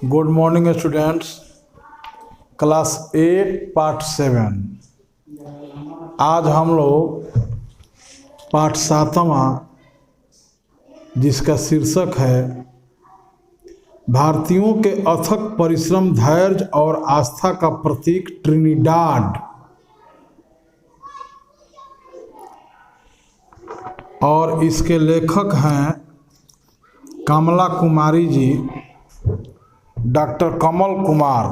Good morning students. Class 8 part 7। आज हम लोग पाठ 7वां, जिसका शीर्षक है भारतीयों के अथक परिश्रम, धैर्य और आस्था का प्रतीक ट्रिनिडाड, और इसके लेखक हैं कमला कुमारी जी, डॉक्टर कमल कुमार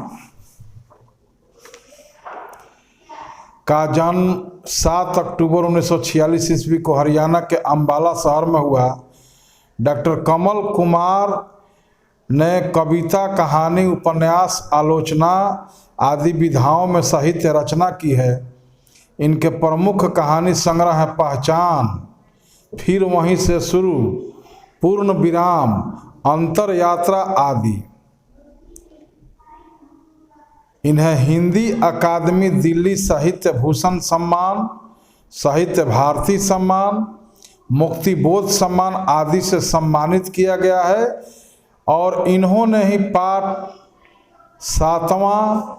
का जन्म 7 अक्टूबर 1946 ईस्वी को हरियाणा के अंबाला शहर में हुआ। डॉक्टर कमल कुमार ने कविता, कहानी, उपन्यास, आलोचना आदि विधाओं में साहित्य रचना की है। इनके प्रमुख कहानी संग्रह है पहचान, फिर वहीं से शुरू, पूर्ण विराम, अंतर यात्रा आदि। इन्हें हिंदी अकादमी दिल्ली साहित्य भूषण सम्मान, साहित्य भारती सम्मान, मुक्तिबोध सम्मान आदि से सम्मानित किया गया है। और इन्होंने ही पाठ 7वां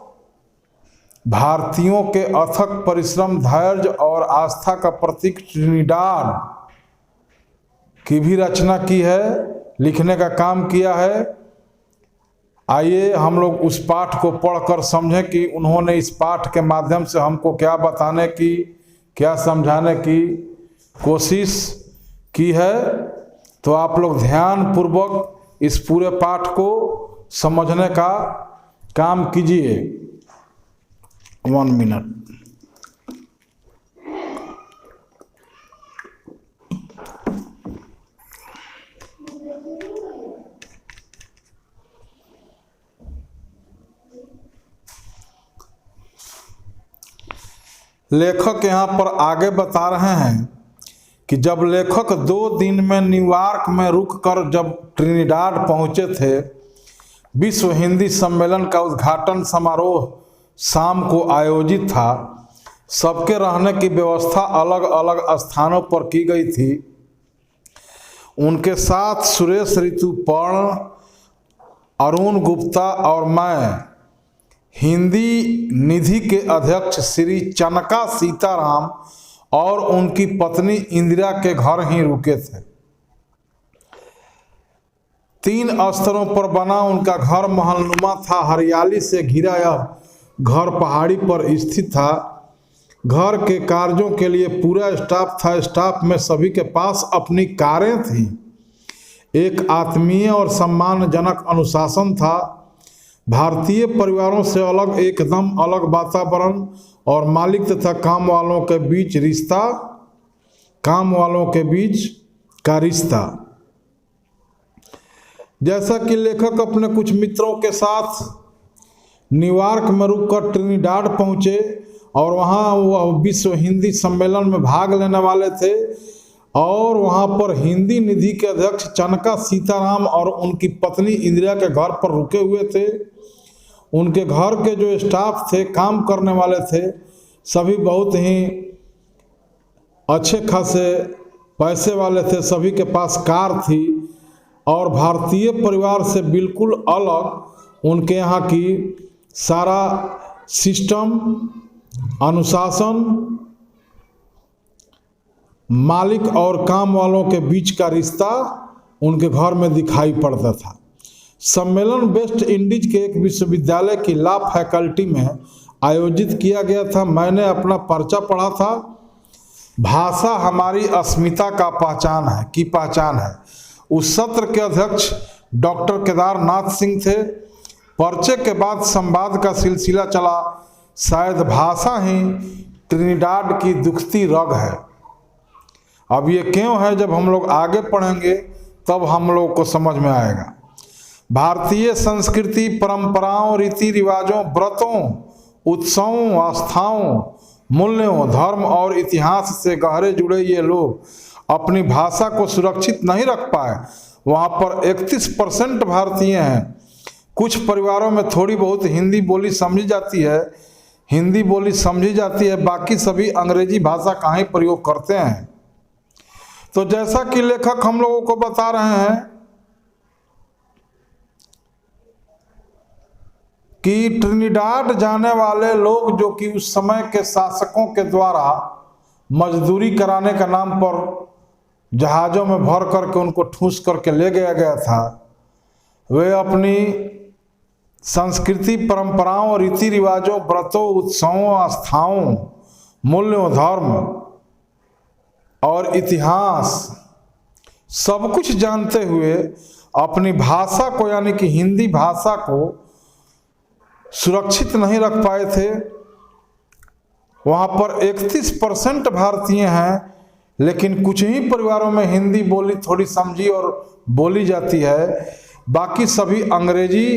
भारतीयों के अथक परिश्रम, धैर्य और आस्था का प्रतीक ट्रिनिडाड की भी रचना की है, लिखने का काम किया है। आइए हम लोग उस पाठ को पढ़कर समझें कि उन्होंने इस पाठ के माध्यम से हमको क्या बताने की, क्या समझाने की कोशिश की है। तो आप लोग ध्यान पूर्वक इस पूरे पाठ को समझने का काम कीजिए। 1 मिनट। लेखक यहाँ पर आगे बता रहे हैं कि जब लेखक 2 दिन में न्यूयॉर्क में रुककर जब ट्रिनिडाड पहुँचे थे, विश्व हिंदी सम्मेलन का उद्घाटन समारोह शाम को आयोजित था। सबके रहने की व्यवस्था अलग अलग स्थानों पर की गई थी। उनके साथ सुरेश ऋतुपर्ण, अरुण गुप्ता और मैं हिंदी निधि के अध्यक्ष श्री चनका सीताराम और उनकी पत्नी इंदिरा के घर ही रुके थे। 3 स्तरों पर बना उनका घर महलनुमा था। हरियाली से घिरा यह घर पहाड़ी पर स्थित था। घर के कार्यों के लिए पूरा स्टाफ था। स्टाफ में सभी के पास अपनी कारें थीं। एक आत्मीय और सम्मानजनक अनुशासन था। भारतीय परिवारों से अलग, एकदम अलग वातावरण और मालिक तथा काम वालों के बीच रिश्ता, काम वालों के बीच का रिश्ता। जैसा कि लेखक अपने कुछ मित्रों के साथ न्यूयॉर्क में रुककर ट्रिनिडाड पहुंचे और वहां वह विश्व हिंदी सम्मेलन में भाग लेने वाले थे, और वहां पर हिंदी निधि के अध्यक्ष चनका सीताराम और उनकी पत्नी इंदिरा के घर पर रुके हुए थे। उनके घर के जो स्टाफ थे, काम करने वाले थे, सभी बहुत ही अच्छे खासे पैसे वाले थे। सभी के पास कार थी और भारतीय परिवार से बिल्कुल अलग उनके यहाँ की सारा सिस्टम, अनुशासन, मालिक और काम वालों के बीच का रिश्ता उनके घर में दिखाई पड़ता था। सम्मेलन वेस्ट इंडीज के एक विश्वविद्यालय की लॉ फैकल्टी में आयोजित किया गया था। मैंने अपना पर्चा पढ़ा था, भाषा हमारी अस्मिता का पहचान है। उस सत्र के अध्यक्ष डॉक्टर केदारनाथ सिंह थे। पर्चे के बाद संवाद का सिलसिला चला। शायद भाषा ही ट्रिनिडाड की दुखती रग है। अब ये क्यों है, जब हम लोग आगे पढ़ेंगे तब हम लोग को समझ में आएगा। भारतीय संस्कृति, परंपराओं, रीति रिवाजों, व्रतों, उत्सवों, आस्थाओं, मूल्यों, धर्म और इतिहास से गहरे जुड़े ये लोग अपनी भाषा को सुरक्षित नहीं रख पाए। वहाँ पर 31% भारतीय हैं। कुछ परिवारों में थोड़ी बहुत हिंदी बोली समझी जाती है, बाकी सभी अंग्रेजी भाषा का ही प्रयोग करते हैं। तो जैसा कि लेखक हम लोगों को बता रहे हैं कि ट्रिनिडाड जाने वाले लोग जो कि उस समय के शासकों के द्वारा मजदूरी कराने के नाम पर जहाज़ों में भर करके उनको ठूस करके ले गया गया था, वे अपनी संस्कृति, परंपराओं, रीति रिवाजों, व्रतों, उत्सवों, आस्थाओं, मूल्यों, धर्म और इतिहास सब कुछ जानते हुए अपनी भाषा को यानी कि हिंदी भाषा को सुरक्षित नहीं रख पाए थे। वहाँ पर 31% भारतीय हैं, लेकिन कुछ ही परिवारों में हिंदी बोली थोड़ी समझी और बोली जाती है, बाकी सभी अंग्रेजी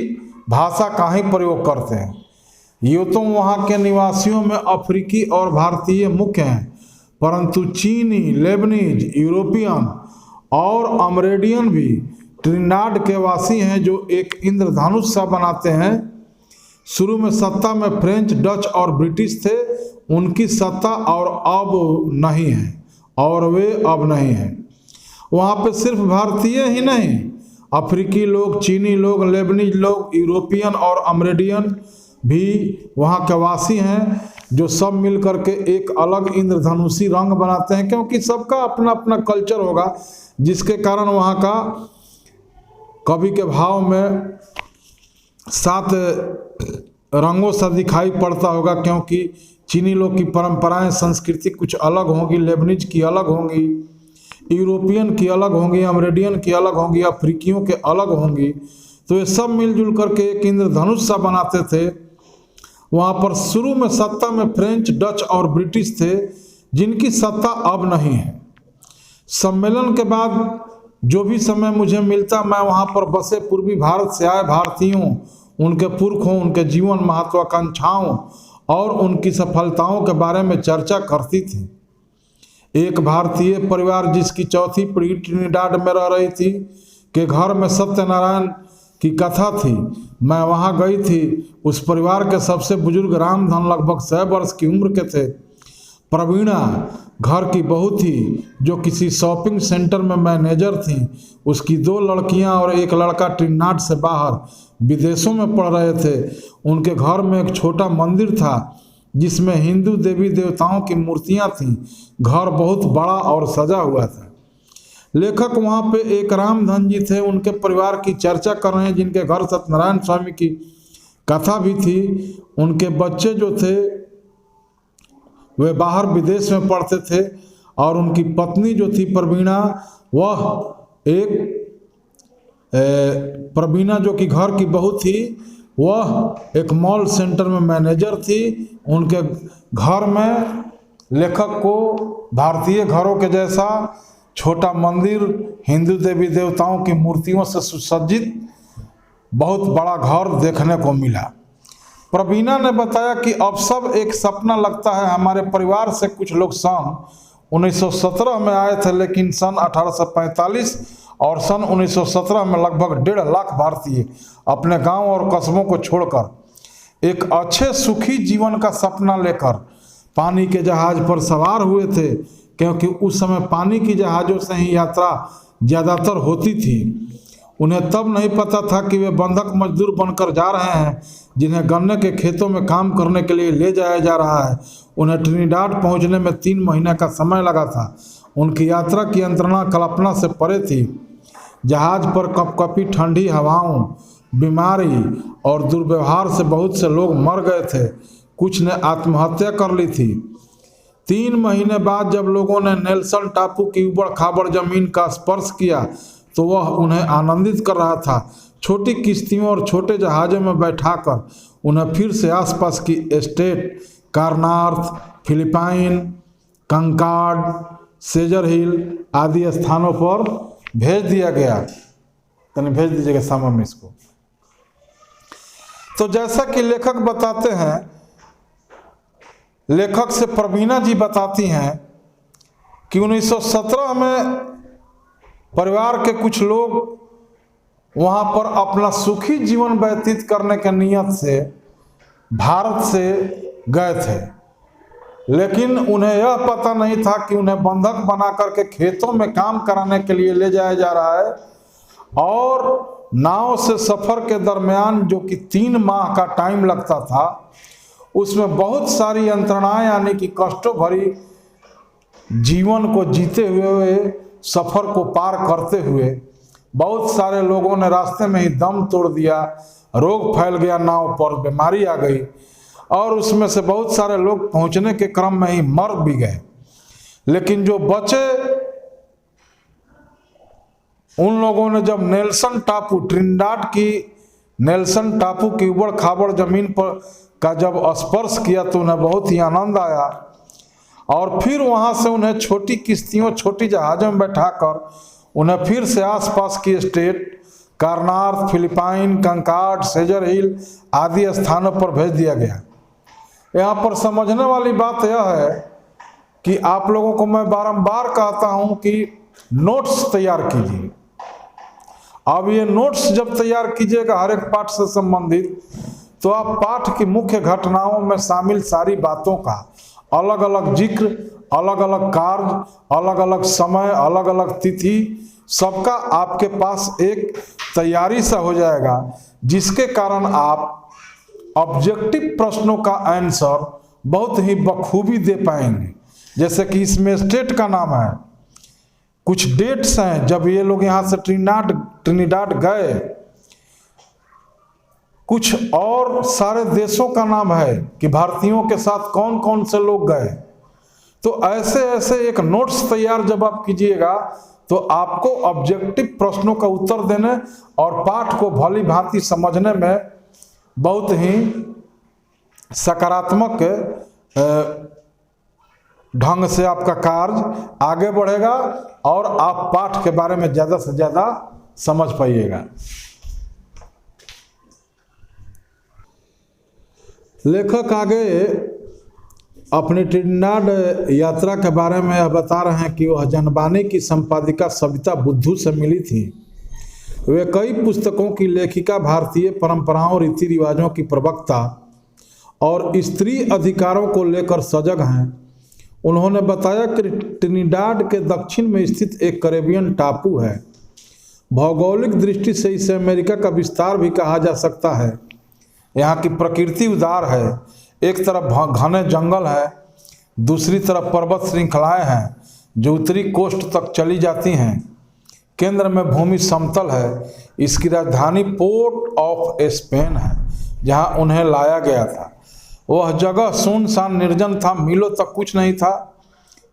भाषा का ही प्रयोग करते हैं। ये तो वहाँ के निवासियों में अफ्रीकी और भारतीय मुख्य हैं, परंतु चीनी, लेबनीज, यूरोपियन और अमरेडियन भी ट्रिनिडाड के वासी हैं जो एक इंद्रधनुष सा बनाते हैं। शुरू में सत्ता में फ्रेंच, डच और ब्रिटिश थे, उनकी सत्ता और अब नहीं है, और वे अब नहीं हैं। वहाँ पे सिर्फ भारतीय ही नहीं, अफ्रीकी लोग, चीनी लोग, लेबनीज लोग, यूरोपियन और अमरेडियन भी वहाँ के वासी हैं, जो सब मिल करके एक अलग इंद्रधनुषी रंग बनाते हैं, क्योंकि सबका अपना अपना कल्चर होगा, जिसके कारण वहाँ का कवि के भाव में 7 रंगों सा दिखाई पड़ता होगा, क्योंकि चीनी लोग की परंपराएं, संस्कृति कुछ अलग होंगी, लेबनीज की अलग होंगी, यूरोपियन की अलग होंगी, अमरेडियन की अलग होंगी, अफ्रीकियों के अलग होंगी। तो ये सब मिलजुल करके एक इंद्रधनुष सा बनाते थे। वहाँ पर शुरू में सत्ता में फ्रेंच, डच और ब्रिटिश थे, जिनकी सत्ता अब नहीं है। सम्मेलन के बाद जो भी समय मुझे मिलता, मैं वहाँ पर बसे पूर्वी भारत से आए भारतीयों, उनके पुरखों, उनके जीवन, महत्वाकांक्षाओं और उनकी सफलताओं के बारे में चर्चा करती थी। एक भारतीय परिवार जिसकी चौथी पीढ़ी ट्रिनिडाड में रह रही थी, के घर में सत्यनारायण की कथा थी। मैं वहाँ गई थी। उस परिवार के सबसे बुजुर्ग रामधन लगभग 100 वर्ष की उम्र के थे। प्रवीणा घर की बहू थी, जो किसी शॉपिंग सेंटर में मैनेजर थी। उसकी 2 लड़कियां और एक लड़का ट्रिनिडाड से बाहर विदेशों में पढ़ रहे थे। उनके घर में एक छोटा मंदिर था, जिसमें हिंदू देवी देवताओं की मूर्तियां थीं। घर बहुत बड़ा और सजा हुआ था। लेखक वहाँ पे एक रामधन जी थे, उनके परिवार की चर्चा कर रहे हैं, जिनके घर सत्यनारायण स्वामी की कथा भी थी। उनके बच्चे जो थे वे बाहर विदेश में पढ़ते थे, और उनकी पत्नी जो थी प्रवीणा, प्रवीणा जो कि घर की बहू थी, वह एक मॉल सेंटर में मैनेजर थी। उनके घर में लेखक को भारतीय घरों के जैसा छोटा मंदिर, हिंदू देवी देवताओं की मूर्तियों से सुसज्जित बहुत बड़ा घर देखने को मिला। प्रवीणा ने बताया कि अब सब एक सपना लगता है। हमारे परिवार से कुछ लोग सन 1917 में आए थे, लेकिन सन 1845 और सन 1917 में लगभग 1.5 लाख भारतीय अपने गांव और कस्बों को छोड़कर एक अच्छे सुखी जीवन का सपना लेकर पानी के जहाज पर सवार हुए थे, क्योंकि उस समय पानी की जहाज़ों से ही यात्रा ज़्यादातर होती थी। उन्हें तब नहीं पता था कि वे बंधक मजदूर बनकर जा रहे हैं, जिन्हें गन्ने के खेतों में काम करने के लिए ले जाया जा रहा है। उन्हें ट्रिनिडाड पहुंचने में 3 महीने का समय लगा था। उनकी यात्रा की यंत्रणा कल्पना से परे थी। जहाज पर कपकपी ठंडी हवाओं, बीमारी और दुर्व्यवहार से बहुत से लोग मर गए थे। कुछ ने आत्महत्या कर ली थी। 3 महीने बाद जब लोगों ने नेल्सन टापू की उबड़ खाबड़ जमीन का स्पर्श किया, तो वह उन्हें आनंदित कर रहा था। छोटी किश्तियों और छोटे जहाज़ों में बैठाकर उन्हें फिर से आसपास की एस्टेट, कार्नार्थ, फिलिपाइन, कंकार्ड, सेजर हिल आदि स्थानों पर भेज दिया गया। तनी भेज दीजिएगा सामने में इसको। तो जैसा कि लेखक बताते हैं, लेखक से प्रवीणा जी बताती हैं कि 1917 में परिवार के कुछ लोग वहाँ पर अपना सुखी जीवन व्यतीत करने के नियत से भारत से गए थे, लेकिन उन्हें यह पता नहीं था कि उन्हें बंधक बना करके खेतों में काम कराने के लिए ले जाया जा रहा है, और नाव से सफ़र के दरमियान जो कि 3 माह का टाइम लगता था, उसमें बहुत सारी यंत्रणाएं यानी कि कष्टों भरी जीवन को जीते हुए सफ़र को पार करते हुए बहुत सारे लोगों ने रास्ते में ही दम तोड़ दिया, रोग फैल गया, नाव पर बीमारी आ गई और उसमें से बहुत सारे लोग पहुंचने के क्रम में ही मर भी गए। लेकिन जो बचे उन लोगों ने जब नेल्सन टापू, ट्रिनिडाड की नेल्सन टापू की उबड़ खाबड़ जमीन पर का जब स्पर्श किया तो उन्हें बहुत ही आनंद आया और फिर वहां से उन्हें छोटी किश्तियों, छोटी जहाज़ों में बैठाकर उन्हें फिर से आसपास की स्टेट कारनार्थ, फिलिपाइन, कंकार्ड, सेजर हिल आदि स्थानों पर भेज दिया गया। यहाँ पर समझने वाली बात यह है कि आप लोगों को मैं बारंबार कहता हूँ कि नोट्स तैयार कीजिए। अब ये नोट्स जब तैयार कीजिएगा हर एक पाठ से संबंधित, तो आप पाठ की मुख्य घटनाओं में शामिल सारी बातों का अलग अलग जिक्र, अलग अलग कार्य, अलग अलग समय, अलग अलग तिथि, सबका आपके पास एक तैयारी सा हो जाएगा, जिसके कारण आप ऑब्जेक्टिव प्रश्नों का आंसर बहुत ही बखूबी दे पाएंगे। जैसे कि इसमें स्टेट का नाम है, कुछ डेट्स हैं जब ये लोग यहाँ से ट्रिनिडाड गए, कुछ और सारे देशों का नाम है कि भारतीयों के साथ कौन कौन से लोग गए। तो ऐसे ऐसे एक नोट्स तैयार जब आप कीजिएगा तो आपको ऑब्जेक्टिव प्रश्नों का उत्तर देने और पाठ को भली भांति समझने में बहुत ही सकारात्मक ढंग से आपका कार्य आगे बढ़ेगा और आप पाठ के बारे में ज़्यादा से ज़्यादा समझ पाइएगा। लेखक आगे अपनी ट्रिनिडाड यात्रा के बारे में यह बता रहे हैं कि वह जनबानी की संपादिका सविता बुद्धू से मिली थी। वे कई पुस्तकों की लेखिका, भारतीय परंपराओं, रीति रिवाजों की प्रवक्ता और स्त्री अधिकारों को लेकर सजग हैं। उन्होंने बताया कि ट्रिनिडाड के दक्षिण में स्थित एक कैरेबियन टापू है। भौगोलिक दृष्टि से इसे अमेरिका का विस्तार भी कहा जा सकता है। यहाँ की प्रकृति उदार है, एक तरफ घने जंगल है, दूसरी तरफ पर्वत श्रृंखलाएं हैं जो उत्तरी कोस्ट तक चली जाती हैं। केंद्र में भूमि समतल है। इसकी राजधानी पोर्ट ऑफ स्पेन है जहाँ उन्हें लाया गया था। वह जगह सुनसान निर्जन था, मीलों तक कुछ नहीं था।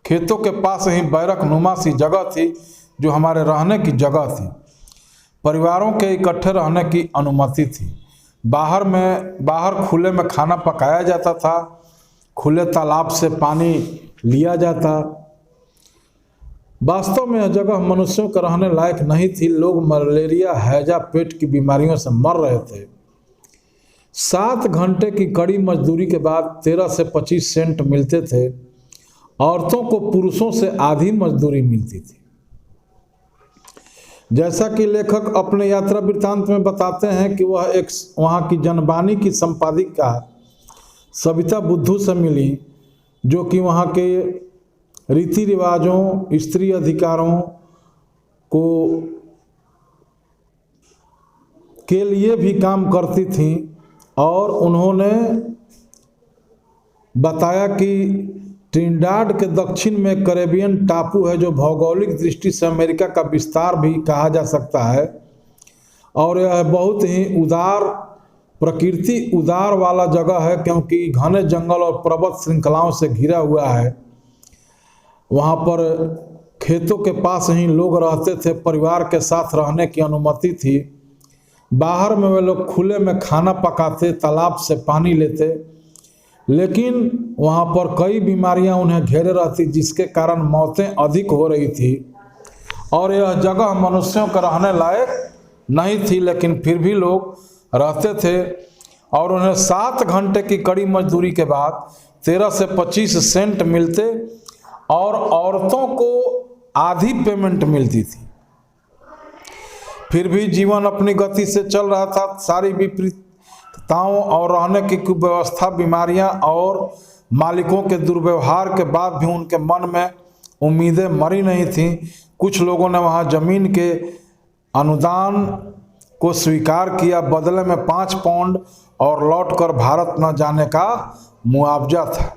खेतों के पास ही बैरक नुमा सी जगह थी जो हमारे रहने की जगह थी। परिवारों के इकट्ठे रहने की अनुमति थी। बाहर खुले में खाना पकाया जाता था, खुले तालाब से पानी लिया जाता। वास्तव में यह जगह मनुष्यों के रहने लायक नहीं थी। लोग मलेरिया, हैजा, पेट की बीमारियों से मर रहे थे। 7 घंटे की कड़ी मजदूरी के बाद 13 से 25 सेंट मिलते थे। औरतों को पुरुषों से आधी मजदूरी मिलती थी। जैसा कि लेखक अपने यात्रा वृत्तांत में बताते हैं कि वह एक वहाँ की जनबानी की संपादिका सविता बुद्धू से मिली, जो कि वहाँ के रीति रिवाजों, स्त्री अधिकारों को के लिए भी काम करती थी। और उन्होंने बताया कि ट्रिनिडाड के दक्षिण में कैरेबियन टापू है जो भौगोलिक दृष्टि से अमेरिका का विस्तार भी कहा जा सकता है और यह बहुत ही प्रकृति उदार वाला जगह है, क्योंकि घने जंगल और पर्वत श्रृंखलाओं से घिरा हुआ है। वहाँ पर खेतों के पास ही लोग रहते थे, परिवार के साथ रहने की अनुमति थी। बाहर में वे लोग खुले में खाना पकाते, तालाब से पानी लेते, लेकिन वहाँ पर कई बीमारियाँ उन्हें घेरे रहती, जिसके कारण मौतें अधिक हो रही थी। और यह जगह मनुष्यों के रहने लायक नहीं थी, लेकिन फिर भी लोग रहते थे। और उन्हें 7 घंटे की कड़ी मजदूरी के बाद 13 से 25 सेंट मिलते और औरतों को आधी पेमेंट मिलती थी। फिर भी जीवन अपनी गति से चल रहा था। सारी विपरीतताओं और रहने की कुव्यवस्था, बीमारियां और मालिकों के दुर्व्यवहार के बाद भी उनके मन में उम्मीदें मरी नहीं थीं। कुछ लोगों ने वहां जमीन के अनुदान को स्वीकार किया, बदले में 5 पाउंड और लौटकर भारत न जाने का मुआवजा था।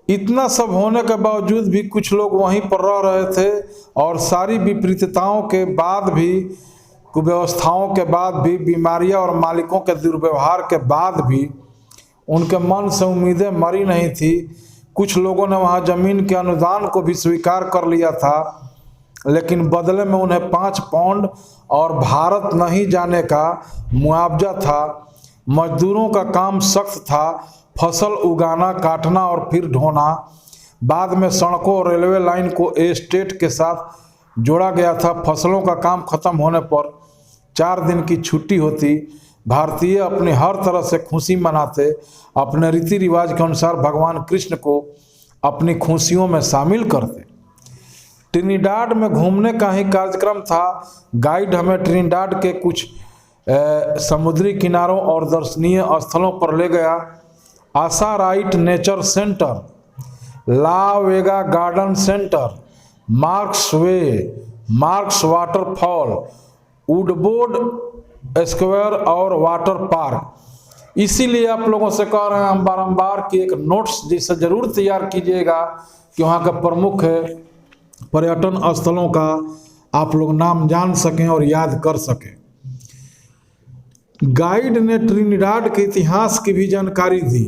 इतना सब होने के बावजूद भी कुछ लोग वहीं पर रह रहे थे और सारी विपरीतताओं के बाद भी, कुव्यवस्थाओं के बाद भी, बीमारियां और मालिकों के दुर्व्यवहार के बाद भी उनके मन से उम्मीदें मरी नहीं थी। कुछ लोगों ने वहां जमीन के अनुदान को भी स्वीकार कर लिया था, लेकिन बदले में उन्हें 5 पाउंड और भारत नहीं जाने का मुआवजा था। मजदूरों का काम सख्त था, फसल उगाना, काटना और फिर ढोना। बाद में सड़कों और रेलवे लाइन को एस्टेट के साथ जोड़ा गया था। फसलों का काम खत्म होने पर 4 दिन की छुट्टी होती। भारतीय अपनी हर तरह से खुशी मनाते, अपने रीति रिवाज के अनुसार भगवान कृष्ण को अपनी खुशियों में शामिल करते। ट्रिनिडाड में घूमने का ही कार्यक्रम था। गाइड हमें ट्रिनिडाड के कुछ समुद्री किनारों और दर्शनीय स्थलों पर ले गया। आशा राइट नेचर सेंटर, ला वेगा गार्डन सेंटर, मार्क्स वे, मार्क्स वाटरफॉल, वुडबोर्ड स्क्वायर और वाटर पार्क। इसीलिए आप लोगों से कह रहे हैं हम बारंबार कि एक नोट्स जैसे जरूर तैयार कीजिएगा कि वहाँ के प्रमुख पर्यटन स्थलों का आप लोग नाम जान सकें और याद कर सकें। गाइड ने ट्रिनिडाड के इतिहास की भी जानकारी दी।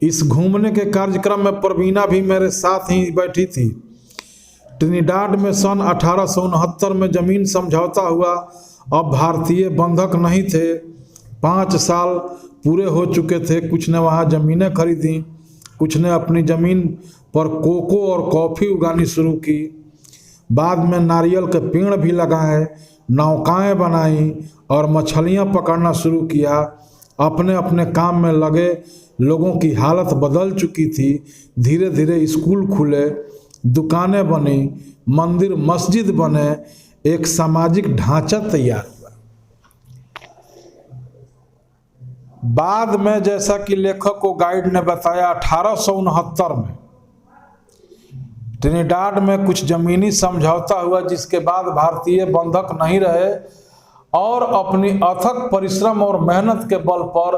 इस घूमने के कार्यक्रम में प्रवीणा भी मेरे साथ ही बैठी थी। ट्रिनिडाड में सन 1869 में जमीन समझौता हुआ। अब भारतीय बंधक नहीं थे। 5 साल पूरे हो चुके थे। कुछ ने वहाँ ज़मीनें खरीदी, कुछ ने अपनी ज़मीन पर कोको और कॉफ़ी उगानी शुरू की। बाद में नारियल के पेड़ भी लगाए, नौकाएं बनाई और मछलियां पकड़ना शुरू किया। अपने अपने काम में लगे लोगों की हालत बदल चुकी थी। धीरे धीरे स्कूल खुले, दुकानें बनी, मंदिर मस्जिद बने, एक सामाजिक ढांचा तैयार हुआ। बाद में जैसा कि लेखक को गाइड ने बताया, 1869 में ट्रिनिडाड में कुछ जमीनी समझौता हुआ, जिसके बाद भारतीय बंधक नहीं रहे और अपनी अथक परिश्रम और मेहनत के बल पर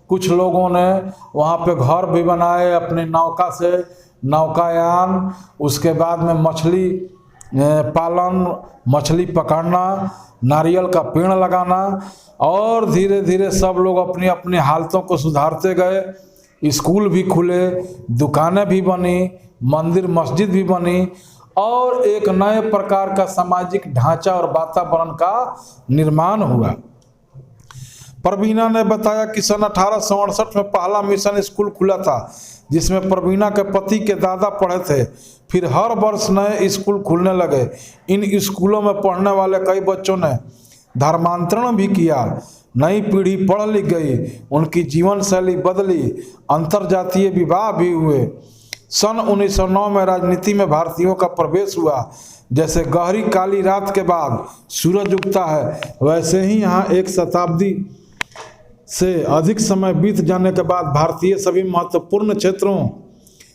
कुछ लोगों ने वहाँ पे घर भी बनाए अपनी नौका से, नौकायान। उसके बाद में मछली पालन, मछली पकड़ना, नारियल का पेड़ लगाना और धीरे धीरे सब लोग अपनी अपनी हालतों को सुधारते गए। स्कूल भी खुले, दुकानें भी बनी, मंदिर मस्जिद भी बनी और एक नए प्रकार का सामाजिक ढांचा और वातावरण का निर्माण हुआ। प्रवीणा ने बताया कि सन 1868 में पहला मिशन स्कूल खुला था, जिसमें प्रवीणा के पति के दादा पढ़े थे। फिर हर वर्ष नए स्कूल खुलने लगे। इन स्कूलों में पढ़ने वाले कई बच्चों ने धर्मांतरण भी किया। नई पीढ़ी पढ़ लिख गई, उनकी जीवन शैली बदली, अंतरजातीय विवाह भी हुए। सन 1909 में राजनीति में भारतीयों का प्रवेश हुआ। जैसे गहरी काली रात के बाद सूरज उगता है, वैसे ही यहाँ 1 शताब्दी से अधिक समय बीत जाने के बाद भारतीय सभी महत्वपूर्ण क्षेत्रों,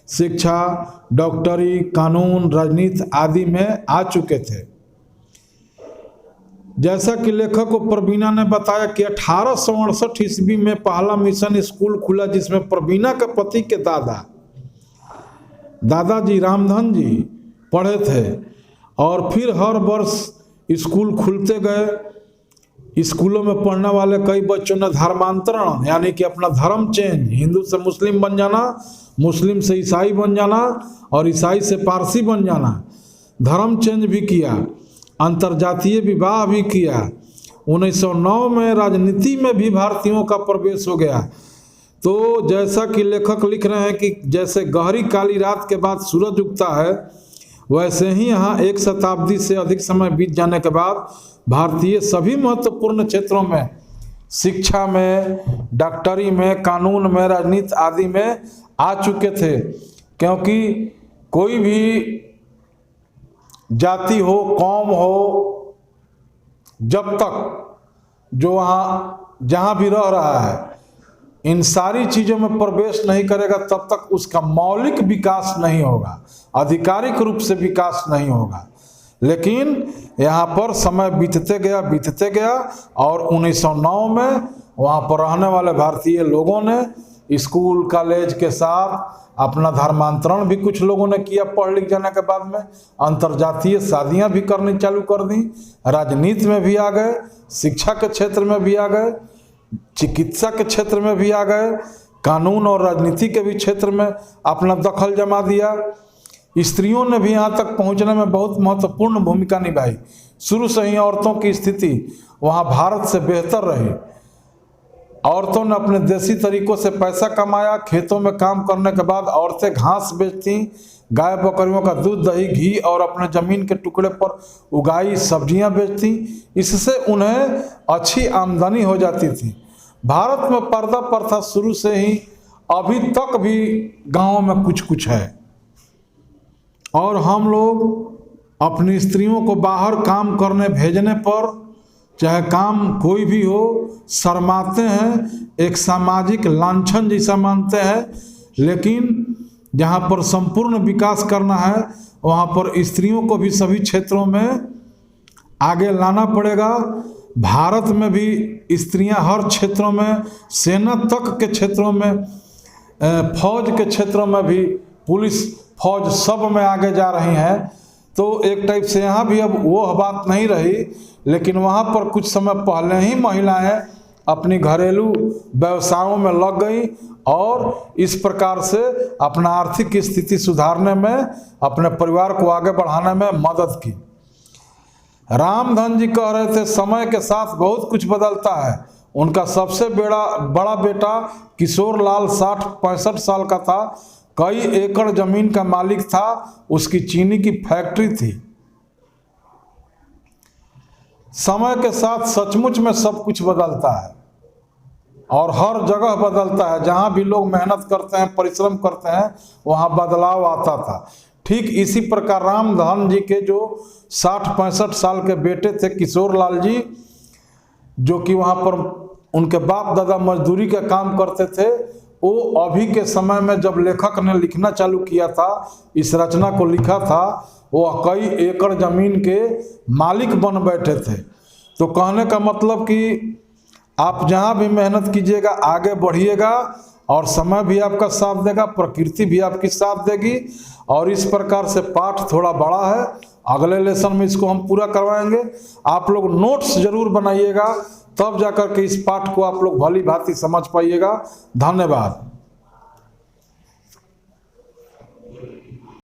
शिक्षा, डॉक्टरी, कानून, राजनीति आदि में आ चुके थे। जैसा कि लेखक को प्रवीणा ने बताया कि 1868 ईस्वी में पहला मिशन स्कूल खुला, जिसमें प्रवीणा के पति के दादाजी रामधन जी पढ़े थे और फिर हर वर्ष स्कूल खुलते गए। स्कूलों में पढ़ने वाले कई बच्चों ने धर्मांतरण यानी कि अपना धर्म चेंज, हिंदू से मुस्लिम बन जाना, मुस्लिम से ईसाई बन जाना और ईसाई से पारसी बन जाना, धर्म चेंज भी किया, अंतरजातीय विवाह भी किया। 1909 में राजनीति में भी भारतीयों का प्रवेश हो गया। तो जैसा कि लेखक लिख रहे हैं कि जैसे गहरी काली रात के बाद सूरज उगता है, वैसे ही यहाँ 1 शताब्दी से अधिक समय बीत जाने के बाद भारतीय सभी महत्वपूर्ण क्षेत्रों में, शिक्षा में, डॉक्टरी में, कानून में, राजनीति आदि में आ चुके थे। क्योंकि कोई भी जाति हो, कौम हो, जब तक जो वहाँ जहाँ भी रह रहा है इन सारी चीज़ों में प्रवेश नहीं करेगा, तब तक उसका मौलिक विकास नहीं होगा, आधिकारिक रूप से विकास नहीं होगा। लेकिन यहाँ पर समय बीतते गया और 1909 में वहाँ पर रहने वाले भारतीय लोगों ने स्कूल कॉलेज के साथ अपना धर्मांतरण भी कुछ लोगों ने किया। पढ़ लिख जाने के बाद में अंतर्जातीय शादियाँ भी करनी चालू कर दी, राजनीति में भी आ गए, शिक्षा के क्षेत्र में भी आ गए, चिकित्सा के क्षेत्र में भी आ गए, कानून और राजनीति के भी क्षेत्र में अपना दखल जमा दिया। स्त्रियों ने भी यहाँ तक पहुँचने में बहुत महत्वपूर्ण भूमिका निभाई। शुरू से ही औरतों की स्थिति वहाँ भारत से बेहतर रही। औरतों ने अपने देसी तरीकों से पैसा कमाया। खेतों में काम करने के बाद औरतें घास बेचती, गाय बकरियों का दूध, दही, घी और अपने ज़मीन के टुकड़े पर उगाई सब्जियां बेचती। इससे उन्हें अच्छी आमदनी हो जाती थी। भारत में पर्दा प्रथा शुरू से ही अभी तक भी गाँव में कुछ कुछ है और हम लोग अपनी स्त्रियों को बाहर काम करने भेजने पर, चाहे काम कोई भी हो, शर्माते हैं, एक सामाजिक लांछन जैसा मानते हैं। लेकिन जहाँ पर संपूर्ण विकास करना है वहाँ पर स्त्रियों को भी सभी क्षेत्रों में आगे लाना पड़ेगा। भारत में भी स्त्रियां हर क्षेत्रों में, सेना तक के क्षेत्रों में, फौज के क्षेत्रों में भी, पुलिस फौज सब में आगे जा रही हैं। तो एक टाइप से यहाँ भी अब वो बात नहीं रही, लेकिन वहाँ पर कुछ समय पहले ही महिलाएं अपनी घरेलू व्यवसायों में लग गई और इस प्रकार से अपना आर्थिक स्थिति सुधारने में, अपने परिवार को आगे बढ़ाने में मदद की। रामधन जी कह रहे थे समय के साथ बहुत कुछ बदलता है। उनका सबसे बड़ा बेटा किशोर लाल 60-65 साल का था, कई एकड़ जमीन का मालिक था, उसकी चीनी की फैक्ट्री थी। समय के साथ सचमुच में सब कुछ बदलता है और हर जगह बदलता है। जहाँ भी लोग मेहनत करते हैं, परिश्रम करते हैं, वहाँ बदलाव आता था। ठीक इसी प्रकार रामधन जी के जो 60-65 साल के बेटे थे किशोर लाल जी, जो कि वहाँ पर उनके बाप दादा मजदूरी का काम करते थे, वो अभी के समय में जब लेखक ने लिखना चालू किया था, इस रचना को लिखा था, वो कई एकड़ जमीन के मालिक बन बैठे थे। तो कहने का मतलब कि आप जहाँ भी मेहनत कीजिएगा, आगे बढ़िएगा और समय भी आपका साथ देगा, प्रकृति भी आपकी साथ देगी। और इस प्रकार से पाठ थोड़ा बड़ा है, अगले लेसन में इसको हम पूरा करवाएंगे। आप लोग नोट्स जरूर बनाइएगा, तब जाकर के इस पाठ को आप लोग भली भांति समझ पाइएगा। धन्यवाद।